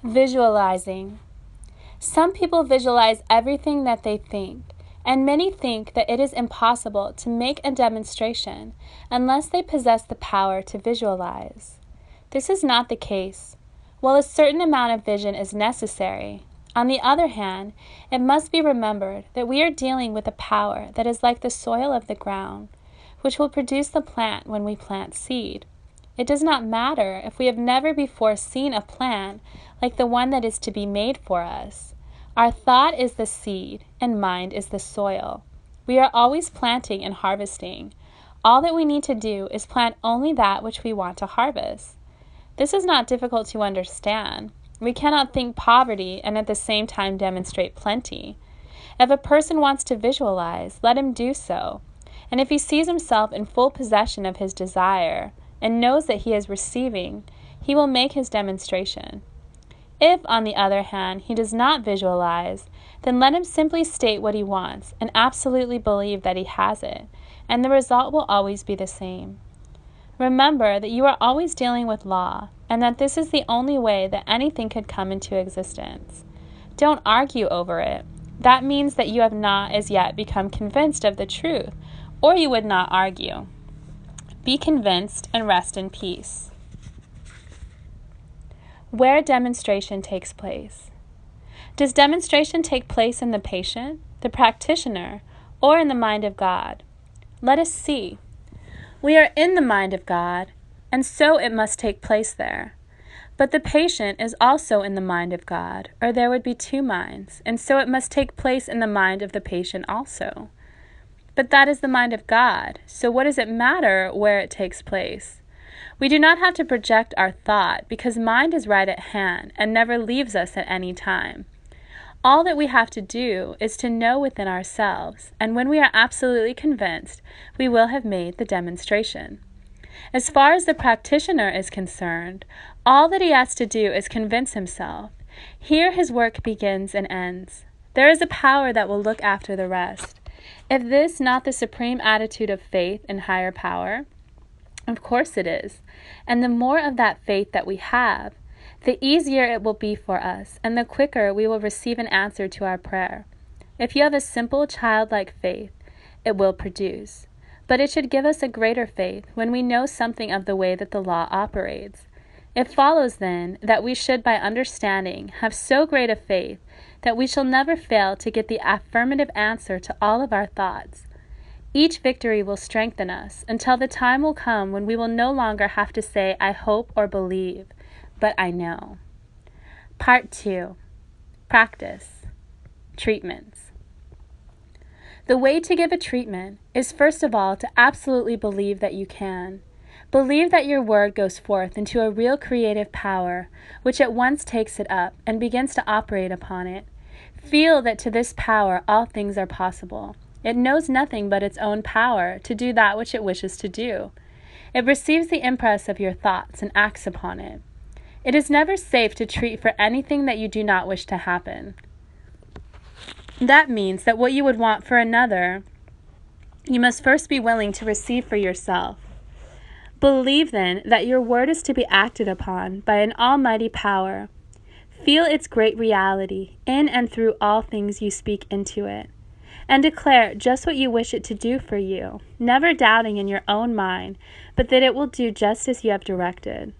Visualizing. Some people visualize everything that they think, and many think that it is impossible to make a demonstration unless they possess the power to visualize. This is not the case. While a certain amount of vision is necessary, on the other hand, it must be remembered that we are dealing with a power that is like the soil of the ground, which will produce the plant when we plant seed. It does not matter if we have never before seen a plant like the one that is to be made for us. Our thought is the seed, and mind is the soil. We are always planting and harvesting. All that we need to do is plant only that which we want to harvest. This is not difficult to understand. We cannot think poverty and at the same time demonstrate plenty. If a person wants to visualize, let him do so. And if he sees himself in full possession of his desire and knows that he is receiving, he will make his demonstration. If, on the other hand, he does not visualize, then let him simply state what he wants and absolutely believe that he has it, and the result will always be the same. Remember that you are always dealing with law, and that this is the only way that anything could come into existence. Don't argue over it. That means that you have not as yet become convinced of the truth, or you would not argue. Be convinced and rest in peace. Where demonstration takes place. Does demonstration take place in the patient, the practitioner, or in the mind of God? Let us see. We are in the mind of God, and so it must take place there. But the patient is also in the mind of God, or there would be two minds, and so it must take place in the mind of the patient also. But that is the mind of God, so what does it matter where it takes place? We do not have to project our thought, because mind is right at hand and never leaves us at any time. All that we have to do is to know within ourselves, and when we are absolutely convinced, we will have made the demonstration. As far as the practitioner is concerned, all that he has to do is convince himself. Here his work begins and ends. There is a power that will look after the rest. If this not the supreme attitude of faith in higher power? Of course it is. And the more of that faith that we have, the easier it will be for us, and the quicker we will receive an answer to our prayer. If you have a simple childlike faith, it will produce. But it should give us a greater faith when we know something of the way that the law operates. It follows, then, that we should, by understanding, have so great a faith that we shall never fail to get the affirmative answer to all of our thoughts. Each victory will strengthen us until the time will come when we will no longer have to say, I hope or believe, but I know. Part 2. Practice. Treatments. The way to give a treatment is first of all to absolutely believe that you can. Believe that your word goes forth into a real creative power, which at once takes it up and begins to operate upon it. Feel that to this power all things are possible. It knows nothing but its own power to do that which it wishes to do. It receives the impress of your thoughts and acts upon it. It is never safe to treat for anything that you do not wish to happen. That means that what you would want for another, you must first be willing to receive for yourself. Believe, then, that your word is to be acted upon by an almighty power. Feel its great reality in and through all things you speak into it, and declare just what you wish it to do for you, never doubting in your own mind, but that it will do just as you have directed.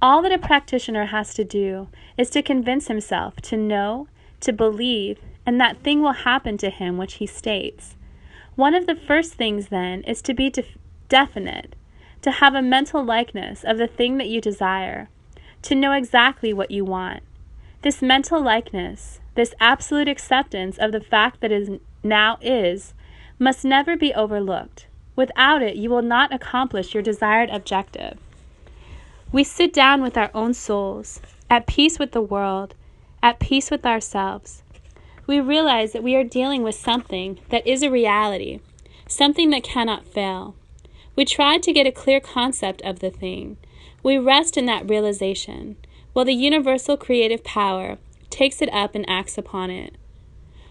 All that a practitioner has to do is to convince himself to know, to believe, and that thing will happen to him which he states. One of the first things, then, is to be definite, to have a mental likeness of the thing that you desire, to know exactly what you want. This mental likeness, this absolute acceptance of the fact that it now is, must never be overlooked. Without it, you will not accomplish your desired objective. We sit down with our own souls, at peace with the world, at peace with ourselves. We realize that we are dealing with something that is a reality, something that cannot fail. We try to get a clear concept of the thing. We rest in that realization, while the universal creative power takes it up and acts upon it.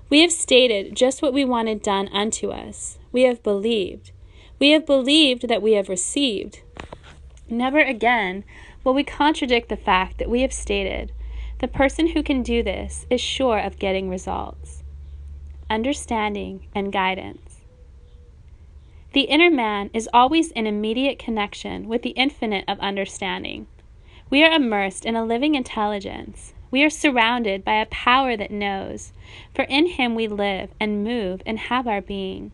We have stated just what we wanted done unto us. We have believed. We have believed that we have received. Never again will we contradict the fact that we have stated, The person who can do this is sure of getting results. Understanding and guidance. The inner man is always in immediate connection with the infinite of understanding. We are immersed in a living intelligence. We are surrounded by a power that knows, for in him we live and move and have our being.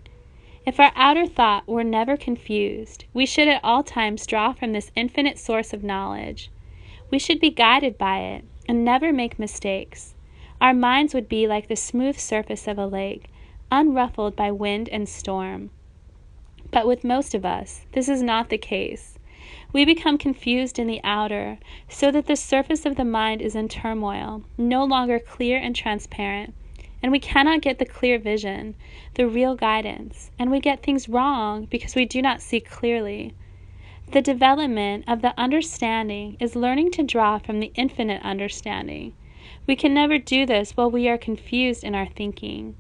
If our outer thought were never confused, we should at all times draw from this infinite source of knowledge. We should be guided by it and never make mistakes. Our minds would be like the smooth surface of a lake, unruffled by wind and storm. But with most of us, this is not the case. We become confused in the outer, so that the surface of the mind is in turmoil, no longer clear and transparent, and we cannot get the clear vision, the real guidance, and we get things wrong because we do not see clearly. The development of the understanding is learning to draw from the infinite understanding. We can never do this while we are confused in our thinking.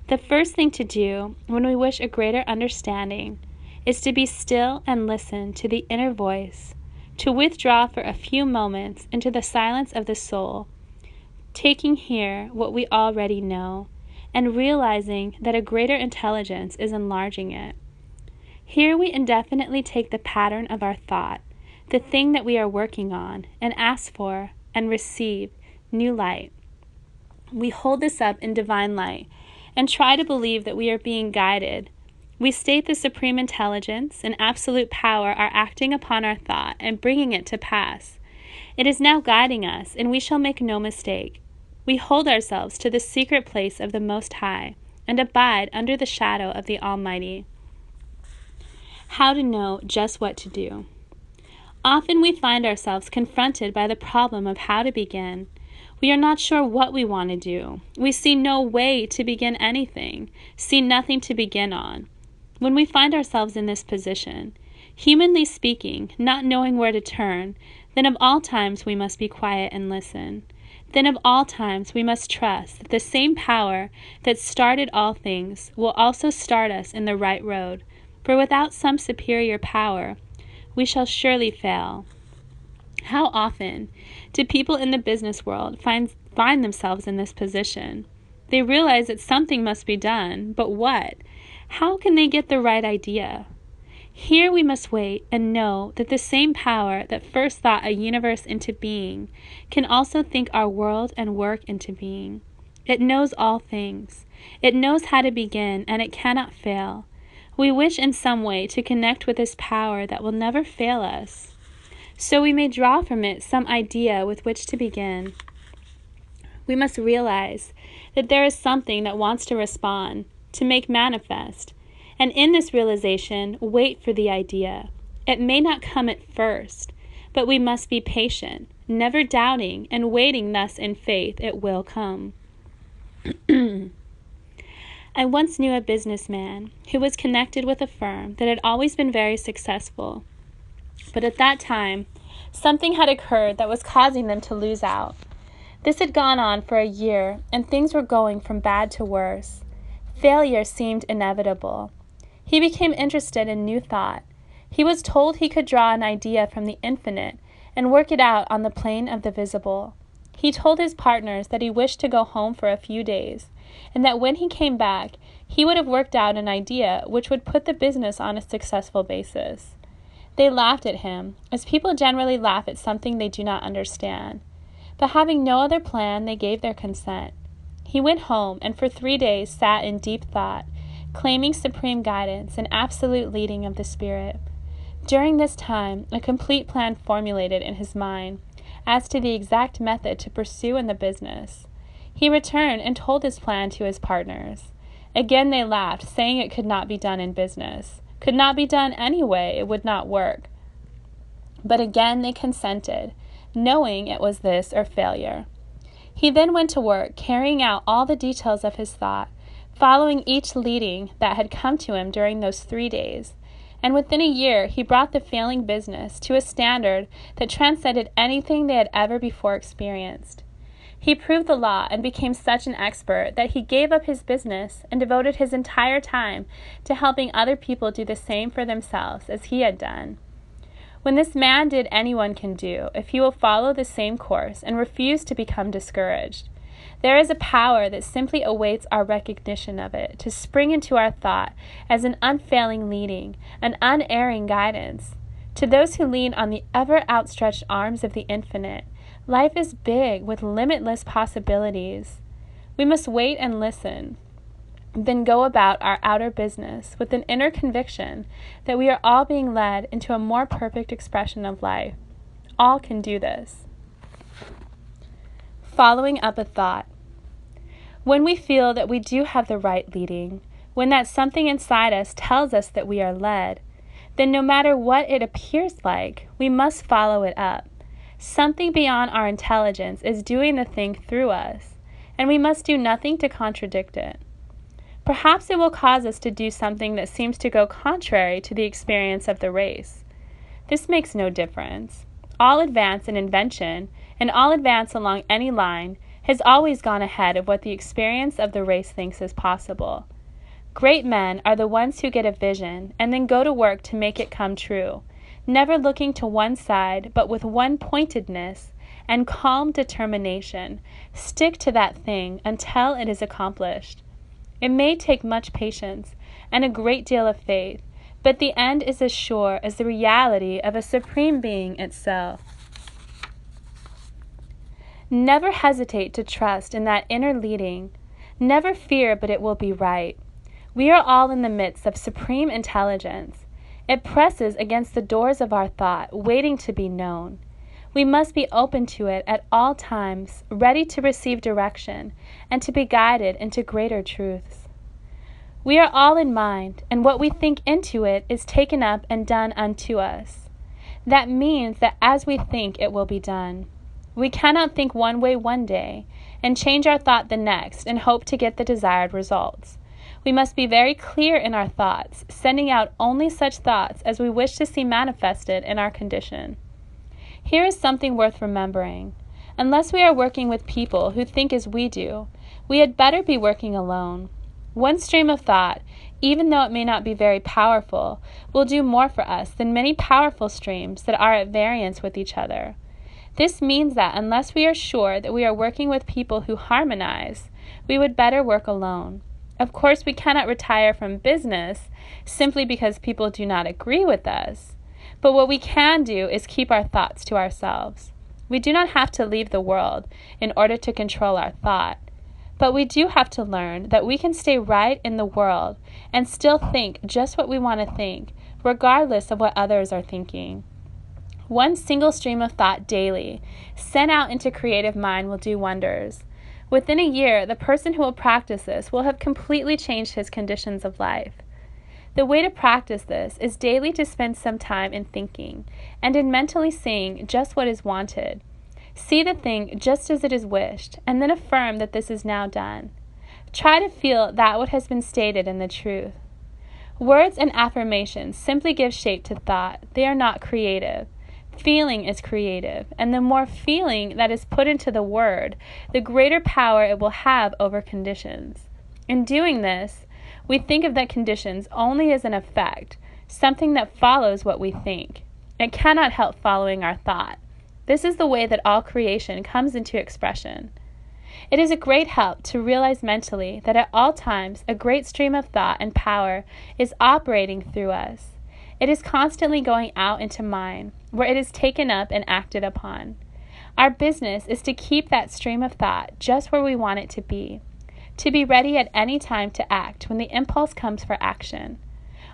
The first thing to do when we wish a greater understanding is to be still and listen to the inner voice, to withdraw for a few moments into the silence of the soul, taking here what we already know, and realizing that a greater intelligence is enlarging it. Here we indefinitely take the pattern of our thought, the thing that we are working on, and ask for and receive new light. We hold this up in divine light and try to believe that we are being guided. We state the supreme intelligence and absolute power are acting upon our thought and bringing it to pass. It is now guiding us, and we shall make no mistake. We hold ourselves to the secret place of the Most High and abide under the shadow of the Almighty. How to know just what to do. Often we find ourselves confronted by the problem of how to begin. We are not sure what we want to do. We see no way to begin anything, see nothing to begin on. When we find ourselves in this position, humanly speaking, not knowing where to turn, then of all times we must be quiet and listen. Then of all times we must trust that the same power that started all things will also start us in the right road, for without some superior power, we shall surely fail. How often do people in the business world find themselves in this position? They realize that something must be done, but what? How can they get the right idea? Here we must wait and know that the same power that first thought a universe into being can also think our world and work into being. It knows all things. It knows how to begin, and it cannot fail. We wish in some way to connect with this power that will never fail us, so we may draw from it some idea with which to begin. We must realize that there is something that wants to respond, to make manifest, and in this realization, wait for the idea. It may not come at first, but we must be patient, never doubting, and waiting thus in faith it will come. I once knew a businessman who was connected with a firm that had always been very successful, but at that time, something had occurred that was causing them to lose out. This had gone on for a year, and things were going from bad to worse. Failure seemed inevitable. He became interested in new thought. He was told he could draw an idea from the infinite and work it out on the plane of the visible. He told his partners that he wished to go home for a few days, and that when he came back, he would have worked out an idea which would put the business on a successful basis. They laughed at him, as people generally laugh at something they do not understand. But having no other plan, they gave their consent. He went home and for 3 days sat in deep thought, claiming supreme guidance and absolute leading of the Spirit. During this time, a complete plan formulated in his mind as to the exact method to pursue in the business. He returned and told his plan to his partners. Again they laughed, saying it could not be done in business. Could not be done anyway, it would not work. But again they consented, knowing it was this or failure. He then went to work, carrying out all the details of his thought, following each leading that had come to him during those 3 days, and within a year he brought the failing business to a standard that transcended anything they had ever before experienced. He proved the law and became such an expert that he gave up his business and devoted his entire time to helping other people do the same for themselves as he had done. When this man did, anyone can do, if he will follow the same course and refuse to become discouraged. There is a power that simply awaits our recognition of it to spring into our thought as an unfailing leading, an unerring guidance. To those who lean on the ever outstretched arms of the infinite, life is big with limitless possibilities. We must wait and listen, then go about our outer business with an inner conviction that we are all being led into a more perfect expression of life. All can do this. Following up a thought. When we feel that we do have the right leading, when that something inside us tells us that we are led, then no matter what it appears like, we must follow it up. Something beyond our intelligence is doing the thing through us, and we must do nothing to contradict it. Perhaps it will cause us to do something that seems to go contrary to the experience of the race. This makes no difference. All advance in invention, and all advance along any line, has always gone ahead of what the experience of the race thinks is possible. Great men are the ones who get a vision and then go to work to make it come true, never looking to one side, but with one pointedness and calm determination, stick to that thing until it is accomplished. It may take much patience and a great deal of faith, but the end is as sure as the reality of a supreme being itself. Never hesitate to trust in that inner leading. Never fear but it will be right. We are all in the midst of supreme intelligence. It presses against the doors of our thought, waiting to be known. We must be open to it at all times, ready to receive direction and to be guided into greater truths. We are all in mind, and what we think into it is taken up and done unto us. That means that as we think, it will be done. We cannot think one way one day and change our thought the next and hope to get the desired results. We must be very clear in our thoughts, sending out only such thoughts as we wish to see manifested in our condition. Here is something worth remembering. Unless we are working with people who think as we do, we had better be working alone. One stream of thought, even though it may not be very powerful, will do more for us than many powerful streams that are at variance with each other. This means that unless we are sure that we are working with people who harmonize, we would better work alone. Of course, we cannot retire from business simply because people do not agree with us. But what we can do is keep our thoughts to ourselves. We do not have to leave the world in order to control our thought. But we do have to learn that we can stay right in the world and still think just what we want to think, regardless of what others are thinking. One single stream of thought daily, sent out into creative mind, will do wonders. Within a year, the person who will practice this will have completely changed his conditions of life. The way to practice this is daily to spend some time in thinking and in mentally seeing just what is wanted. See the thing just as it is wished, and then affirm that this is now done. Try to feel that what has been stated in the truth. Words and affirmations simply give shape to thought. They are not creative. Feeling is creative, and the more feeling that is put into the word, the greater power it will have over conditions. In doing this, we think of the conditions only as an effect, something that follows what we think. It cannot help following our thought. This is the way that all creation comes into expression. It is a great help to realize mentally that at all times a great stream of thought and power is operating through us. It is constantly going out into mind, where it is taken up and acted upon. Our business is to keep that stream of thought just where we want it to be ready at any time to act when the impulse comes for action.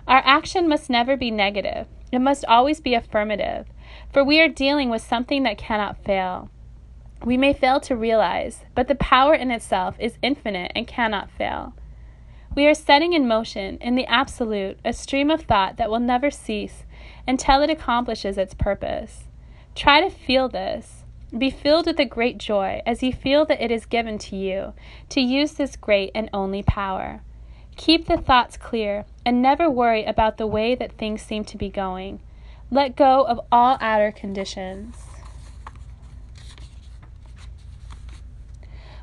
Our action must never be negative. It must always be affirmative, for we are dealing with something that cannot fail. We may fail to realize, but the power in itself is infinite and cannot fail. We are setting in motion, in the absolute, a stream of thought that will never cease until it accomplishes its purpose. Try to feel this. Be filled with a great joy as you feel that it is given to you to use this great and only power. Keep the thoughts clear and never worry about the way that things seem to be going. Let go of all outer conditions.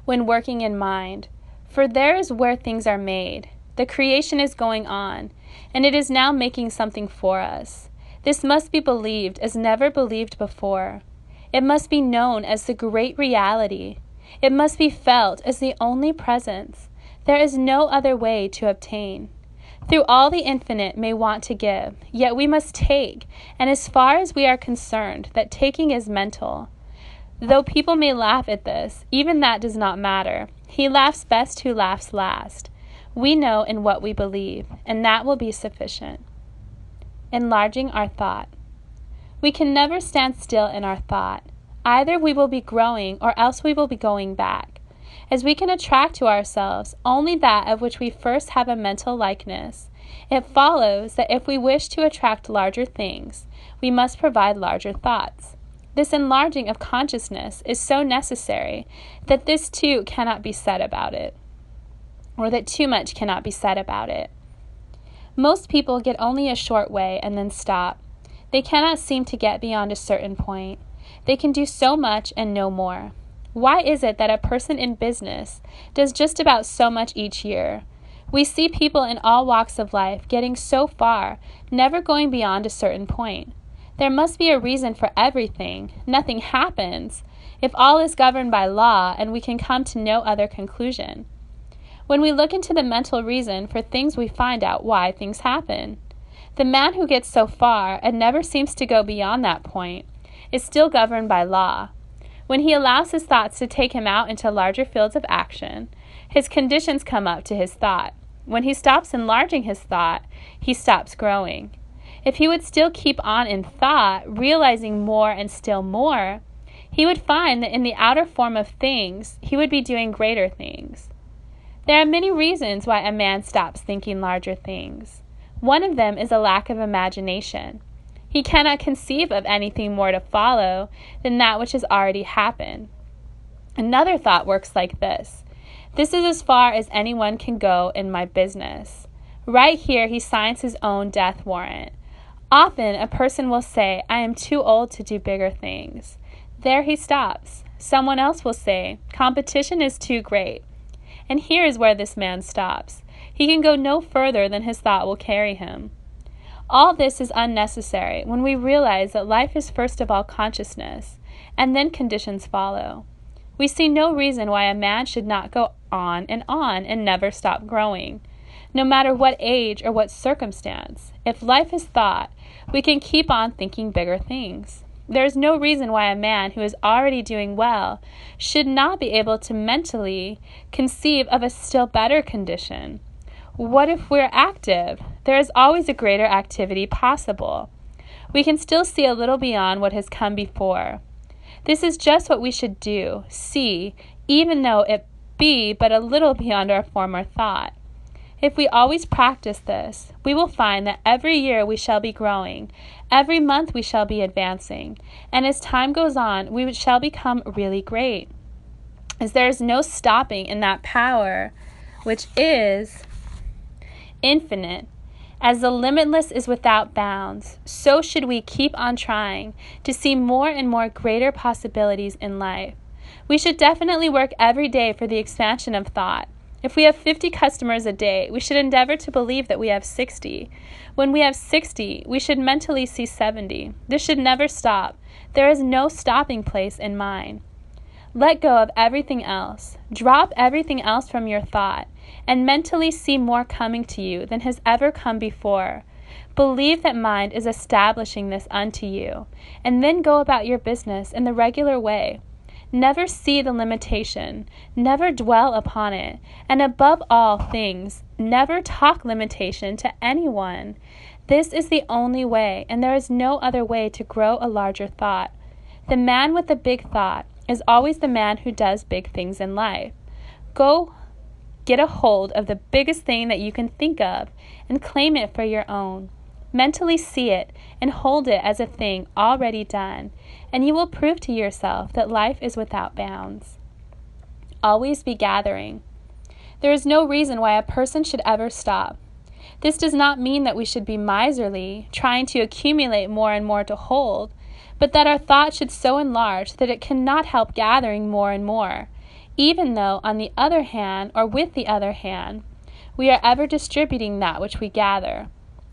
When working in mind, for there is where things are made. The creation is going on, and it is now making something for us. This must be believed as never believed before. It must be known as the great reality. It must be felt as the only presence. There is no other way to obtain. Through all the infinite may want to give, yet we must take, and as far as we are concerned, that taking is mental. Though people may laugh at this, even that does not matter. He laughs best who laughs last. We know in what we believe, and that will be sufficient. Enlarging our thought. We can never stand still in our thought. Either we will be growing or else we will be going back. As we can attract to ourselves only that of which we first have a mental likeness, it follows that if we wish to attract larger things, we must provide larger thoughts. This enlarging of consciousness is so necessary that this too cannot be said about it, or that too much cannot be said about it. Most people get only a short way and then stop. They cannot seem to get beyond a certain point. They can do so much and no more. Why is it that a person in business does just about so much each year? We see people in all walks of life getting so far, never going beyond a certain point. There must be a reason for everything. Nothing happens if all is governed by law and we can come to no other conclusion. When we look into the mental reason for things, we find out why things happen. The man who gets so far and never seems to go beyond that point is still governed by law. When he allows his thoughts to take him out into larger fields of action, his conditions come up to his thought. When he stops enlarging his thought, he stops growing. If he would still keep on in thought, realizing more and still more, he would find that in the outer form of things, he would be doing greater things. There are many reasons why a man stops thinking larger things. One of them is a lack of imagination. He cannot conceive of anything more to follow than that which has already happened. Another thought works like this. This is as far as anyone can go in my business. Right here he signs his own death warrant. Often a person will say, I am too old to do bigger things. There he stops. Someone else will say, competition is too great. And here is where this man stops. He can go no further than his thought will carry him. All this is unnecessary when we realize that life is first of all consciousness, and then conditions follow. We see no reason why a man should not go on and never stop growing. No matter what age or what circumstance, if life is thought, we can keep on thinking bigger things. There is no reason why a man who is already doing well should not be able to mentally conceive of a still better condition. What if we're active? There is always a greater activity possible. We can still see a little beyond what has come before. This is just what we should do, see, even though it be but a little beyond our former thought. If we always practice this, we will find that every year we shall be growing, every month we shall be advancing, and as time goes on, we shall become really great. As there is no stopping in that power which is infinite, as the limitless is without bounds, so should we keep on trying to see more and more greater possibilities in life. We should definitely work every day for the expansion of thought. If we have 50 customers a day, we should endeavor to believe that we have 60. When we have 60, we should mentally see 70. This should never stop. There is no stopping place in mind. Let go of everything else. Drop everything else from your thought, and mentally see more coming to you than has ever come before. Believe that mind is establishing this unto you, and then go about your business in the regular way. Never see the limitation, never dwell upon it, and above all things, never talk limitation to anyone. This is the only way, and there is no other way to grow a larger thought. The man with the big thought is always the man who does big things in life. Go get a hold of the biggest thing that you can think of and claim it for your own. Mentally see it and hold it as a thing already done, and you will prove to yourself that life is without bounds. Always be gathering. There is no reason why a person should ever stop. This does not mean that we should be miserly, trying to accumulate more and more to hold, but that our thought should so enlarge that it cannot help gathering more and more, even though, on the other hand, or with the other hand, we are ever distributing that which we gather.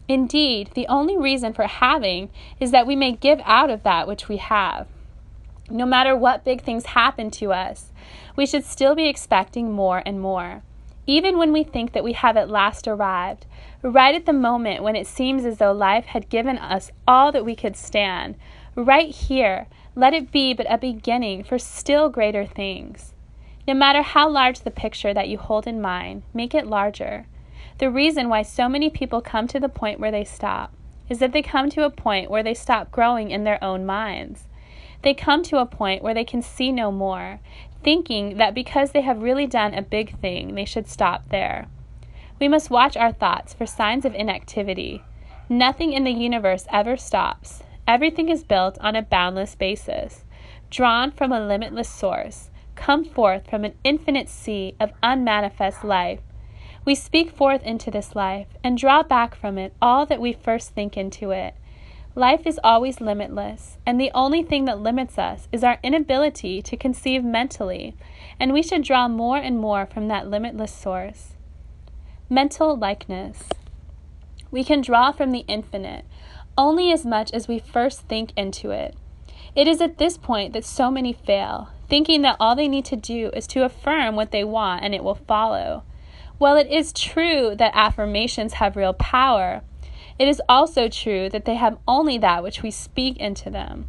Indeed, the only reason for having is that we may give out of that which we have. No matter what big things happen to us, we should still be expecting more and more. Even when we think that we have at last arrived, right at the moment when it seems as though life had given us all that we could stand, right here, let it be but a beginning for still greater things. No matter how large the picture that you hold in mind, make it larger. The reason why so many people come to the point where they stop is that they come to a point where they stop growing in their own minds. They come to a point where they can see no more, thinking that because they have really done a big thing, they should stop there. We must watch our thoughts for signs of inactivity. Nothing in the universe ever stops. Everything is built on a boundless basis, drawn from a limitless source, come forth from an infinite sea of unmanifest life. We speak forth into this life and draw back from it all that we first think into it. Life is always limitless, and the only thing that limits us is our inability to conceive mentally, and we should draw more and more from that limitless source. Mental likeness. We can draw from the infinite only as much as we first think into it. It is at this point that so many fail, thinking that all they need to do is to affirm what they want and it will follow. While it is true that affirmations have real power, it is also true that they have only that which we speak into them.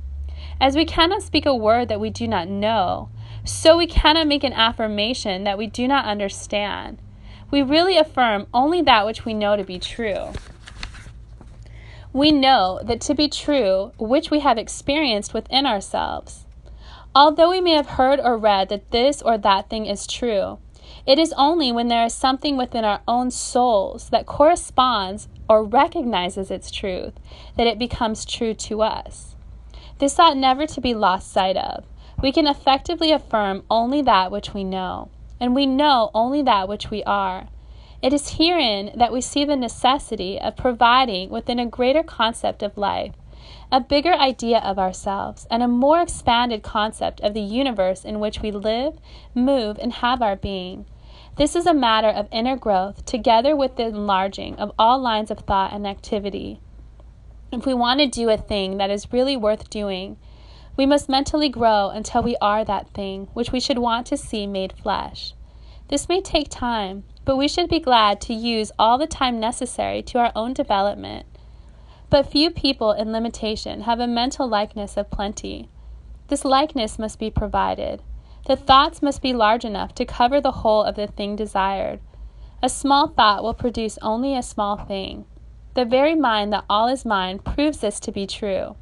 As we cannot speak a word that we do not know, so we cannot make an affirmation that we do not understand. We really affirm only that which we know to be true. We know that to be true, which we have experienced within ourselves. Although we may have heard or read that this or that thing is true, it is only when there is something within our own souls that corresponds or recognizes its truth that it becomes true to us. This ought never to be lost sight of. We can effectively affirm only that which we know, and we know only that which we are. It is herein that we see the necessity of providing within a greater concept of life, a bigger idea of ourselves, and a more expanded concept of the universe in which we live, move, and have our being. This is a matter of inner growth together with the enlarging of all lines of thought and activity. If we want to do a thing that is really worth doing, we must mentally grow until we are that thing which we should want to see made flesh. This may take time, but we should be glad to use all the time necessary to our own development. But few people in limitation have a mental likeness of plenty. This likeness must be provided. The thoughts must be large enough to cover the whole of the thing desired. A small thought will produce only a small thing. The very mind that all is mind proves this to be true.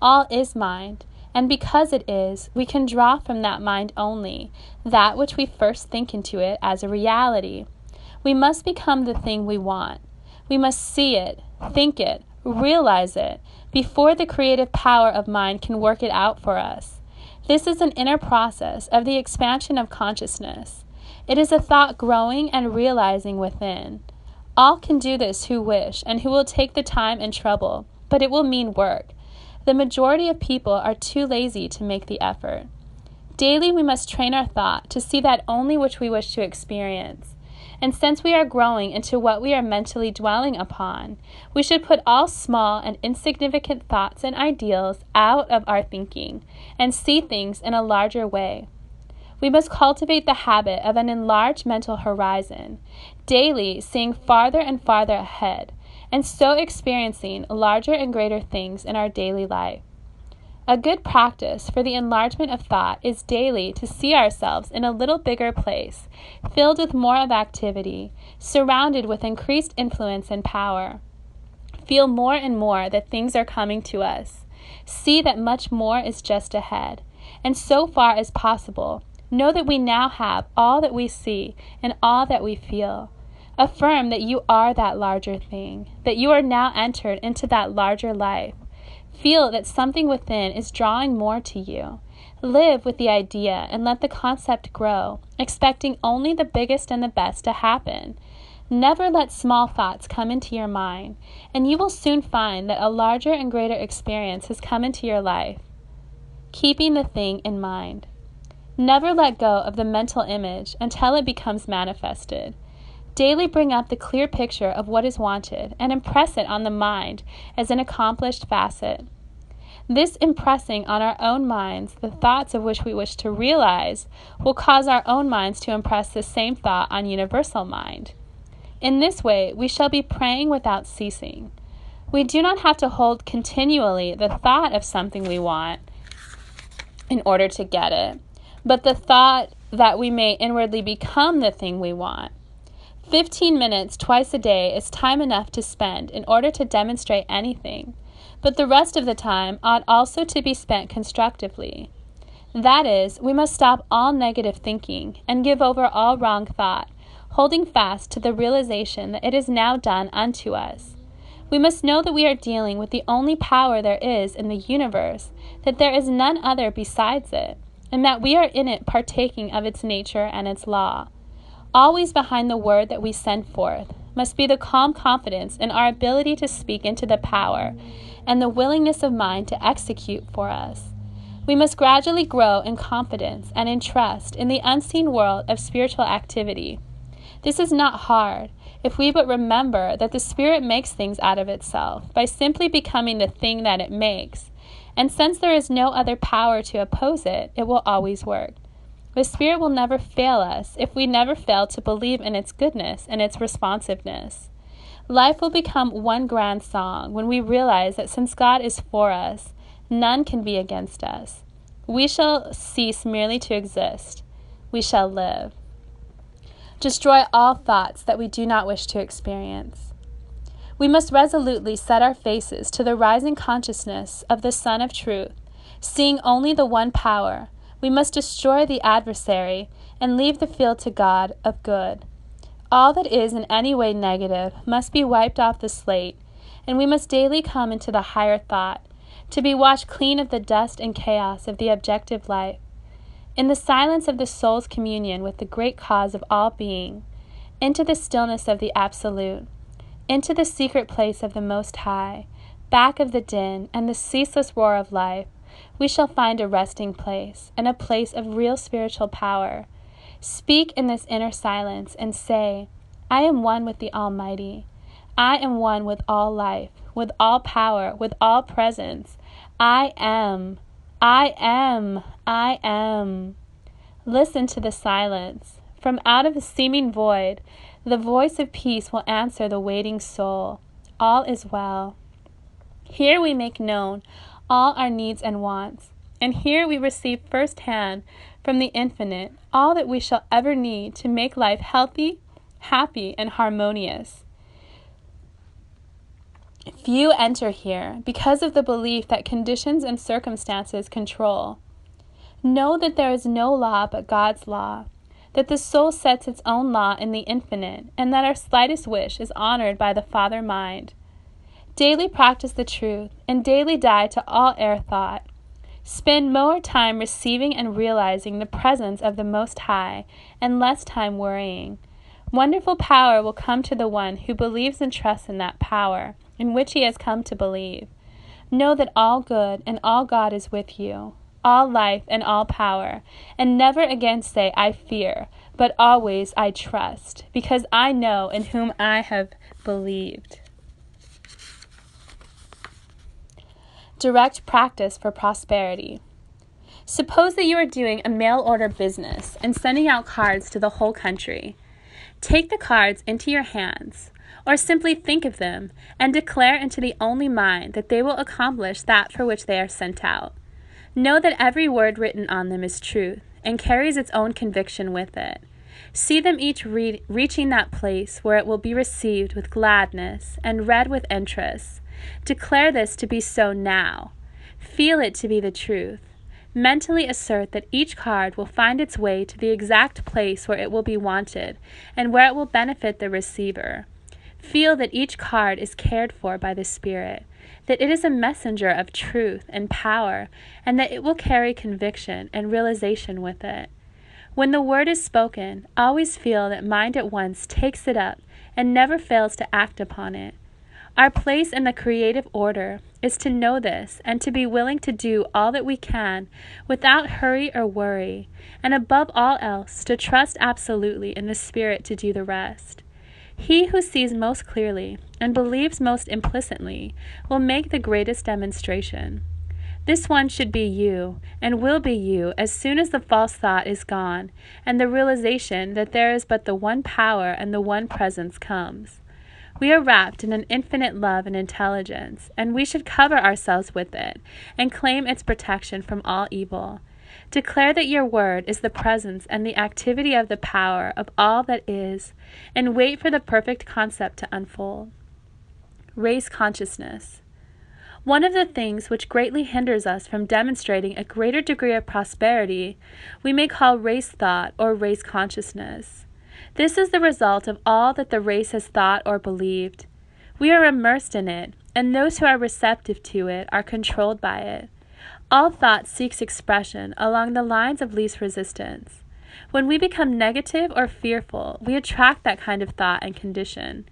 All is mind, and because it is, we can draw from that mind only that which we first think into it as a reality. We must become the thing we want. We must see it, think it, realize it, before the creative power of mind can work it out for us. This is an inner process of the expansion of consciousness. It is a thought growing and realizing within. All can do this who wish and who will take the time and trouble, but it will mean work. The majority of people are too lazy to make the effort. Daily we must train our thought to see that only which we wish to experience. And since we are growing into what we are mentally dwelling upon, we should put all small and insignificant thoughts and ideals out of our thinking and see things in a larger way. We must cultivate the habit of an enlarged mental horizon, daily seeing farther and farther ahead, and so experiencing larger and greater things in our daily life. A good practice for the enlargement of thought is daily to see ourselves in a little bigger place, filled with more of activity, surrounded with increased influence and power. Feel more and more that things are coming to us. See that much more is just ahead. And so far as possible, know that we now have all that we see and all that we feel. Affirm that you are that larger thing, that you are now entered into that larger life. Feel that something within is drawing more to you. Live with the idea and let the concept grow, expecting only the biggest and the best to happen. Never let small thoughts come into your mind, and you will soon find that a larger and greater experience has come into your life. Keeping the thing in mind. Never let go of the mental image until it becomes manifested. Daily bring up the clear picture of what is wanted and impress it on the mind as an accomplished facet. This impressing on our own minds the thoughts of which we wish to realize will cause our own minds to impress the same thought on universal mind. In this way, we shall be praying without ceasing. We do not have to hold continually the thought of something we want in order to get it, but the thought that we may inwardly become the thing we want. 15 minutes twice a day is time enough to spend in order to demonstrate anything, but the rest of the time ought also to be spent constructively. That is, we must stop all negative thinking and give over all wrong thought, holding fast to the realization that it is now done unto us. We must know that we are dealing with the only power there is in the universe, that there is none other besides it, and that we are in it partaking of its nature and its law. Always behind the word that we send forth must be the calm confidence in our ability to speak into the power and the willingness of mind to execute for us. We must gradually grow in confidence and in trust in the unseen world of spiritual activity. This is not hard, if we but remember that the Spirit makes things out of itself by simply becoming the thing that it makes, and since there is no other power to oppose it, it will always work. The Spirit will never fail us if we never fail to believe in its goodness and its responsiveness. Life will become one grand song when we realize that since God is for us, none can be against us. We shall cease merely to exist. We shall live. Destroy all thoughts that we do not wish to experience. We must resolutely set our faces to the rising consciousness of the Sun of Truth, seeing only the one power. We must destroy the adversary and leave the field to God of good. All that is in any way negative must be wiped off the slate, and we must daily come into the higher thought, to be washed clean of the dust and chaos of the objective life. In the silence of the soul's communion with the great cause of all being, into the stillness of the Absolute, into the secret place of the Most High, back of the din and the ceaseless roar of life, we shall find a resting place and a place of real spiritual power. Speak in this inner silence and say, I am one with the Almighty. I am one with all life, with all power, with all presence. I am. I am. I am. Listen to the silence. From out of the seeming void, the voice of peace will answer the waiting soul. All is well. Here we make known all our needs and wants, and here we receive firsthand from the Infinite all that we shall ever need to make life healthy, happy, and harmonious. Few enter here because of the belief that conditions and circumstances control. Know that there is no law but God's law, that the soul sets its own law in the Infinite, and that our slightest wish is honored by the Father Mind. Daily practice the truth, and daily die to all error thought. Spend more time receiving and realizing the presence of the Most High, and less time worrying. Wonderful power will come to the one who believes and trusts in that power, in which he has come to believe. Know that all good and all God is with you, all life and all power, and never again say, I fear, but always I trust, because I know in whom I have believed. Direct practice for prosperity. Suppose that you are doing a mail order business and sending out cards to the whole country. Take the cards into your hands, or simply think of them and declare into the only mind that they will accomplish that for which they are sent out. Know that every word written on them is truth and carries its own conviction with it. See them each reaching that place where it will be received with gladness and read with interest. Declare this to be so now. Feel it to be the truth. Mentally assert that each card will find its way to the exact place where it will be wanted and where it will benefit the receiver. Feel that each card is cared for by the Spirit, that it is a messenger of truth and power, and that it will carry conviction and realization with it. When the word is spoken, always feel that mind at once takes it up and never fails to act upon it. Our place in the creative order is to know this and to be willing to do all that we can without hurry or worry, and above all else to trust absolutely in the Spirit to do the rest. He who sees most clearly and believes most implicitly will make the greatest demonstration. This one should be you, and will be you as soon as the false thought is gone, and the realization that there is but the one power and the one presence comes. We are wrapped in an infinite love and intelligence, and we should cover ourselves with it, and claim its protection from all evil. Declare that your word is the presence and the activity of the power of all that is, and wait for the perfect concept to unfold. Race consciousness. One of the things which greatly hinders us from demonstrating a greater degree of prosperity we may call race thought or race consciousness. This is the result of all that the race has thought or believed. We are immersed in it, and those who are receptive to it are controlled by it. All thought seeks expression along the lines of least resistance. When we become negative or fearful, we attract that kind of thought and condition.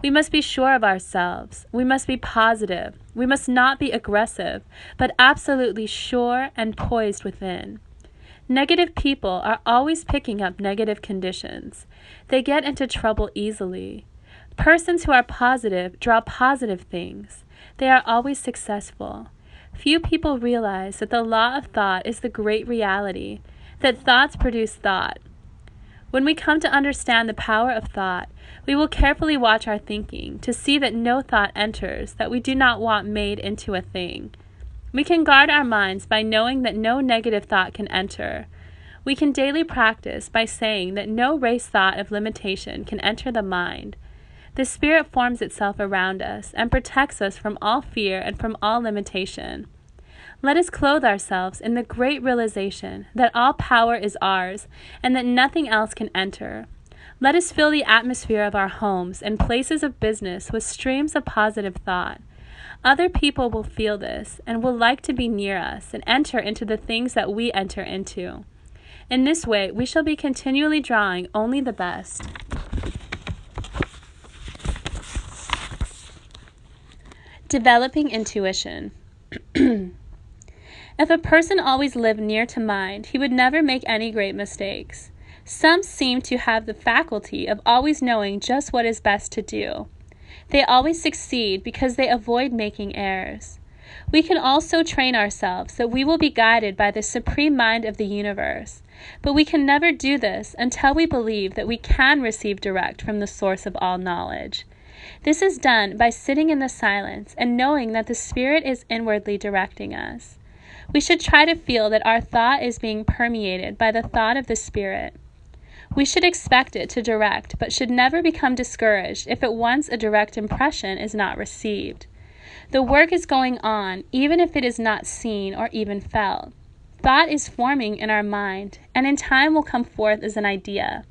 We must be sure of ourselves. We must be positive. We must not be aggressive, but absolutely sure and poised within. Negative people are always picking up negative conditions. They get into trouble easily. Persons who are positive draw positive things. They are always successful. Few people realize that the law of thought is the great reality, that thoughts produce thought. When we come to understand the power of thought, we will carefully watch our thinking to see that no thought enters that we do not want made into a thing. We can guard our minds by knowing that no negative thought can enter. We can daily practice by saying that no race thought of limitation can enter the mind. The Spirit forms itself around us and protects us from all fear and from all limitation. Let us clothe ourselves in the great realization that all power is ours and that nothing else can enter. Let us fill the atmosphere of our homes and places of business with streams of positive thought. Other people will feel this and will like to be near us and enter into the things that we enter into. In this way, we shall be continually drawing only the best. Developing intuition. If a person always lived near to mind, he would never make any great mistakes. Some seem to have the faculty of always knowing just what is best to do. They always succeed because they avoid making errors. We can also train ourselves that we will be guided by the supreme mind of the universe, but we can never do this until we believe that we can receive direct from the source of all knowledge. This is done by sitting in the silence and knowing that the Spirit is inwardly directing us. We should try to feel that our thought is being permeated by the thought of the Spirit. We should expect it to direct, but should never become discouraged if at once a direct impression is not received. The work is going on, even if it is not seen or even felt. Thought is forming in our mind, and in time will come forth as an idea.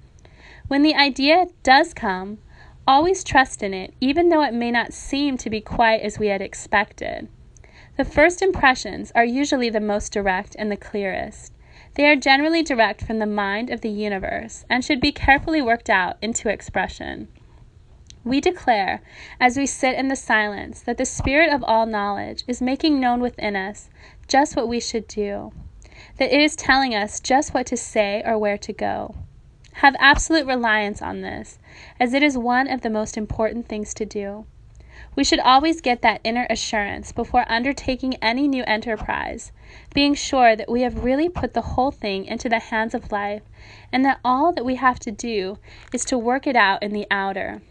When the idea does come, always trust in it, even though it may not seem to be quite as we had expected. The first impressions are usually the most direct and the clearest. They are generally direct from the mind of the universe and should be carefully worked out into expression. We declare, as we sit in the silence, that the Spirit of all knowledge is making known within us just what we should do, that it is telling us just what to say or where to go. Have absolute reliance on this, as it is one of the most important things to do. We should always get that inner assurance before undertaking any new enterprise, being sure that we have really put the whole thing into the hands of life, and that all that we have to do is to work it out in the outer.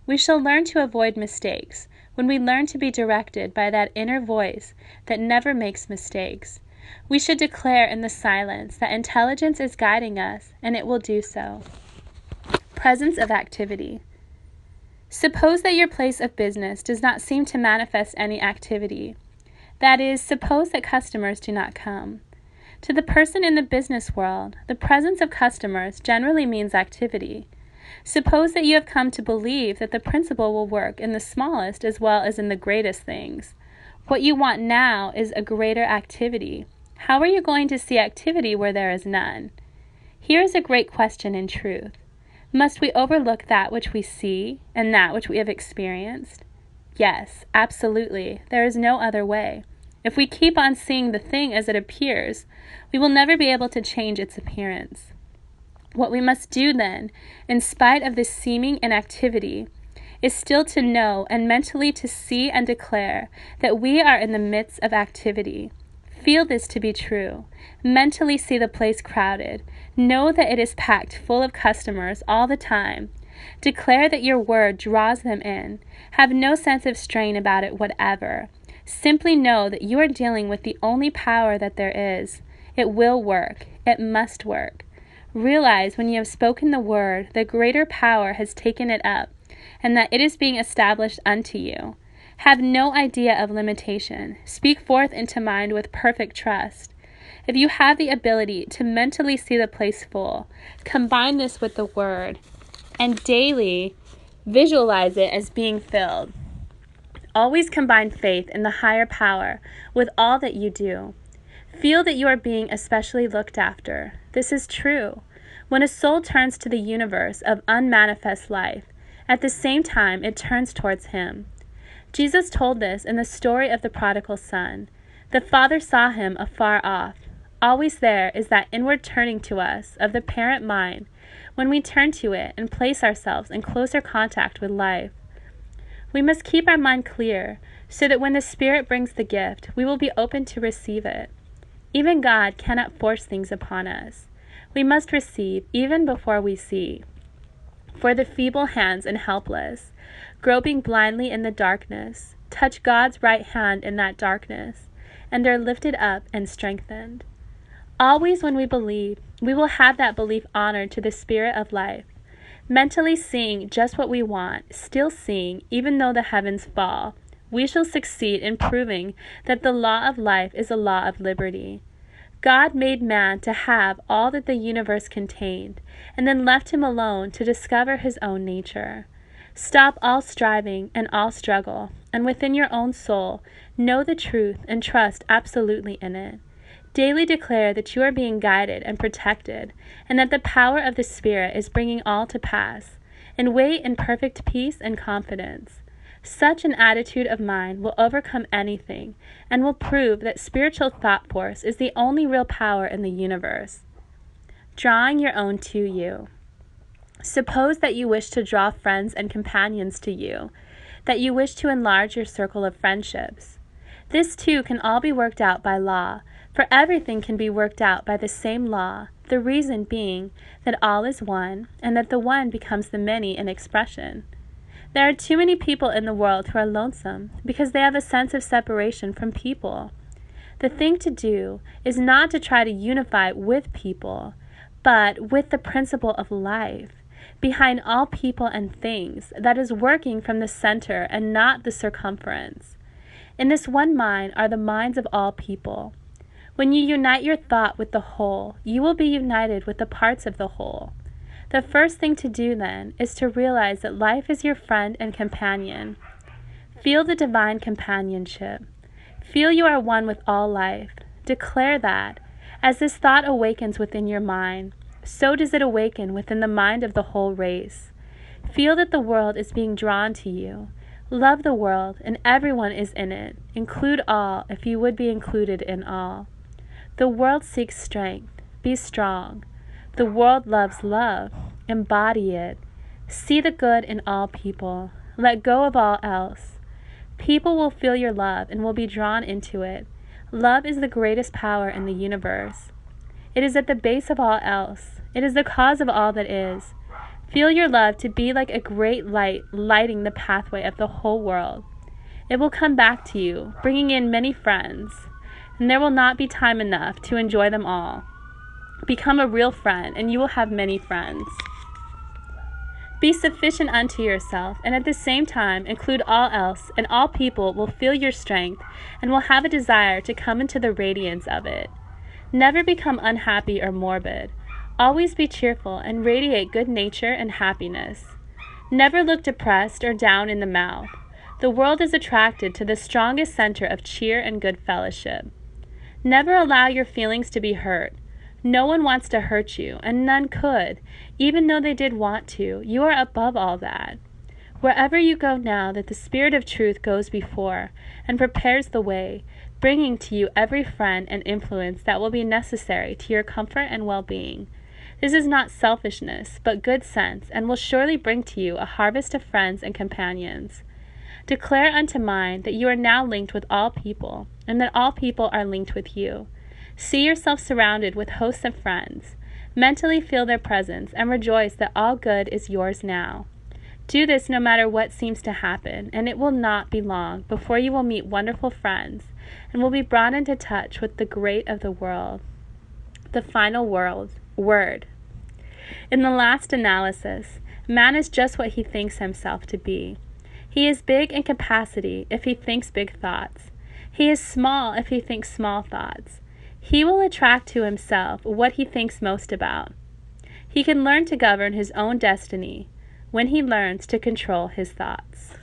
We shall learn to avoid mistakes when we learn to be directed by that inner voice that never makes mistakes. We should declare in the silence that intelligence is guiding us, and it will do so. Presence of activity. Suppose that your place of business does not seem to manifest any activity. That is, suppose that customers do not come. To the person in the business world, the presence of customers generally means activity. Suppose that you have come to believe that the principle will work in the smallest as well as in the greatest things. What you want now is a greater activity. How are you going to see activity where there is none? Here is a great question in truth. Must we overlook that which we see and that which we have experienced? Yes, absolutely. There is no other way. If we keep on seeing the thing as it appears, we will never be able to change its appearance. What we must do then, in spite of this seeming inactivity, is still to know and mentally to see and declare that we are in the midst of activity. Feel this to be true. Mentally see the place crowded. Know that it is packed full of customers all the time. Declare that your word draws them in. Have no sense of strain about it whatever. Simply know that you are dealing with the only power that there is. It will work. It must work. Realize when you have spoken the word, the greater power has taken it up, and that it is being established unto you. Have no idea of limitation. Speak forth into mind with perfect trust. If you have the ability to mentally see the place full, combine this with the word, and daily visualize it as being filled. Always combine faith in the higher power with all that you do. Feel that you are being especially looked after. This is true. When a soul turns to the universe of unmanifest life, at the same time it turns towards Him. Jesus told this in the story of the prodigal son. The Father saw him afar off. Always there is that inward turning to us of the parent mind when we turn to it and place ourselves in closer contact with life. We must keep our mind clear so that when the Spirit brings the gift, we will be open to receive it. Even God cannot force things upon us. We must receive even before we see. For the feeble hands and helpless, groping blindly in the darkness, touch God's right hand in that darkness, and are lifted up and strengthened. Always when we believe, we will have that belief honored to the Spirit of life, mentally seeing just what we want, still seeing even though the heavens fall. We shall succeed in proving that the law of life is a law of liberty. God made man to have all that the universe contained, and then left him alone to discover his own nature. Stop all striving and all struggle, and within your own soul, know the truth and trust absolutely in it. Daily declare that you are being guided and protected, and that the power of the Spirit is bringing all to pass, and wait in perfect peace and confidence. Such an attitude of mind will overcome anything and will prove that spiritual thought force is the only real power in the universe. Drawing your own to you. Suppose that you wish to draw friends and companions to you, that you wish to enlarge your circle of friendships. This too can all be worked out by law, for everything can be worked out by the same law, the reason being that all is one, and that the one becomes the many in expression. There are too many people in the world who are lonesome because they have a sense of separation from people. The thing to do is not to try to unify with people, but with the principle of life, behind all people and things, that is working from the center and not the circumference. In this one mind are the minds of all people. When you unite your thought with the whole, you will be united with the parts of the whole. The first thing to do, then, is to realize that life is your friend and companion. Feel the divine companionship. Feel you are one with all life. Declare that. As this thought awakens within your mind, so does it awaken within the mind of the whole race. Feel that the world is being drawn to you. Love the world, and everyone is in it. Include all, if you would be included in all. The world seeks strength. Be strong. The world loves love. Embody it. See the good in all people. Let go of all else. People will feel your love and will be drawn into it. Love is the greatest power in the universe. It is at the base of all else. It is the cause of all that is. Feel your love to be like a great light lighting the pathway of the whole world. It will come back to you, bringing in many friends, and there will not be time enough to enjoy them all. Become a real friend, and you will have many friends. Be sufficient unto yourself, and at the same time include all else, and all people will feel your strength and will have a desire to come into the radiance of it. Never become unhappy or morbid. Always be cheerful and radiate good nature and happiness. Never look depressed or down in the mouth. The world is attracted to the strongest center of cheer and good fellowship. Never allow your feelings to be hurt. No one wants to hurt you, and none could. Even though they did want to, you are above all that. Wherever you go now that the Spirit of truth goes before and prepares the way, bringing to you every friend and influence that will be necessary to your comfort and well-being. This is not selfishness, but good sense, and will surely bring to you a harvest of friends and companions. Declare unto mind that you are now linked with all people, and that all people are linked with you. See yourself surrounded with hosts of friends. Mentally feel their presence, and rejoice that all good is yours now. Do this no matter what seems to happen, and it will not be long before you will meet wonderful friends, and will be brought into touch with the great of the world. The final word. In the last analysis, man is just what he thinks himself to be. He is big in capacity if he thinks big thoughts. He is small if he thinks small thoughts. He will attract to himself what he thinks most about. He can learn to govern his own destiny when he learns to control his thoughts.